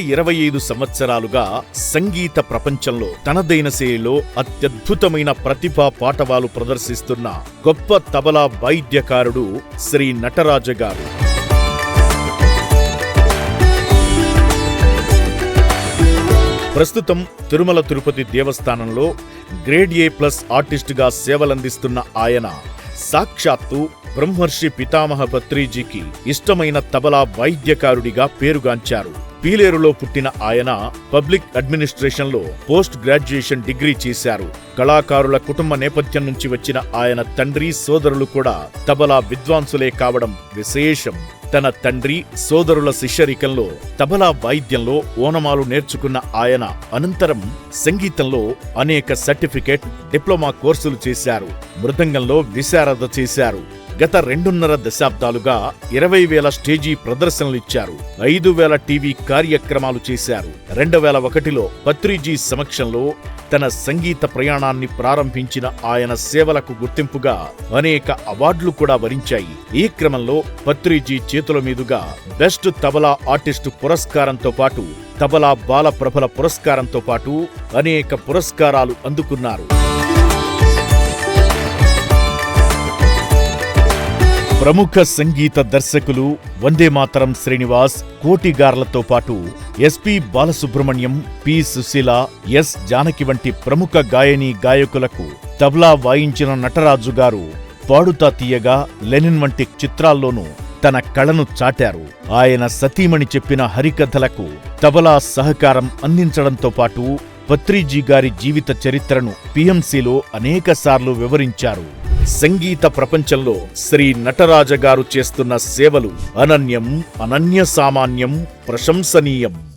25 సంవత్సరాలుగా సంగీత ప్రపంచంలో తనదైన శైలిలో అత్యద్భుతమైన ప్రతిభా పాటవాలు ప్రదర్శిస్తున్న గొప్ప తబలా వాయిద్యకారుడు శ్రీ నటరాజ గారు. ప్రస్తుతం తిరుమల తిరుపతి దేవస్థానంలో గ్రేడ్ A+ ఆర్టిస్టుగా సేవలందిస్తున్న ఆయన సాక్షాత్తు బ్రహ్మర్షి పితామహ పత్రిజీకి ఇష్టమైన తబలా వాయిద్యకారుడిగా పేరుగాంచారు. పీలేరులో పుట్టిన ఆయన పబ్లిక్ అడ్మినిస్ట్రేషన్లో పోస్ట్ గ్రాడ్యుయేషన్ డిగ్రీ చేశారు. కళాకారుల కుటుంబ నేపథ్యం నుంచి వచ్చిన ఆయన తండ్రి సోదరులు కూడా తబలా విద్వాంసులే కావడం విశేషం. తన తండ్రి సోదరుల శిష్యరికంలో తబలా వాయిద్యంలో ఓనమాలు నేర్చుకున్న ఆయన అనంతరం సంగీతంలో అనేక సర్టిఫికేట్, డిప్లొమా కోర్సులు చేశారు. మృదంగంలో విశారద చేశారు. గత 2.5 దశాబ్దాలుగా 20,000 స్టేజీ ప్రదర్శనలిచ్చారు. 5,000 టీవీ కార్యక్రమాలు చేశారు. 2001లో పత్రిజీ సమక్షంలో తన సంగీత ప్రయాణాన్ని ప్రారంభించిన ఆయన సేవలకు గుర్తింపుగా అనేక అవార్డులు కూడా వరించాయి. ఈ క్రమంలో పత్రిజీ చేతుల మీదుగా బెస్ట్ తబలా ఆర్టిస్టు పురస్కారంతో పాటు తబలా బాల ప్రభల పురస్కారంతో పాటు అనేక పురస్కారాలు అందుకున్నారు. ప్రముఖ సంగీత దర్శకులు వందేమాతరం శ్రీనివాస్, కోటిగార్లతో పాటు SP Balasubrahmanyam, P Susheela, S Janaki వంటి ప్రముఖ గాయనీ గాయకులకు తబలా వాయించిన నటరాజు గారు పాడుతా తీయగా, లెనిన్ వంటి చిత్రాల్లోనూ తన కళను చాటారు. ఆయన సతీమణి చెప్పిన హరికథలకు తబలా సహకారం అందించడంతో పాటు పత్రిజీ గారి జీవిత చరిత్రను పిఎంసిలో అనేకసార్లు వివరించారు. సంగీత ప్రపంచంలో శ్రీ నటరాజ గారు చేస్తున్న సేవలు అనన్యం, అనన్య సామాన్యం, ప్రశంసనీయం.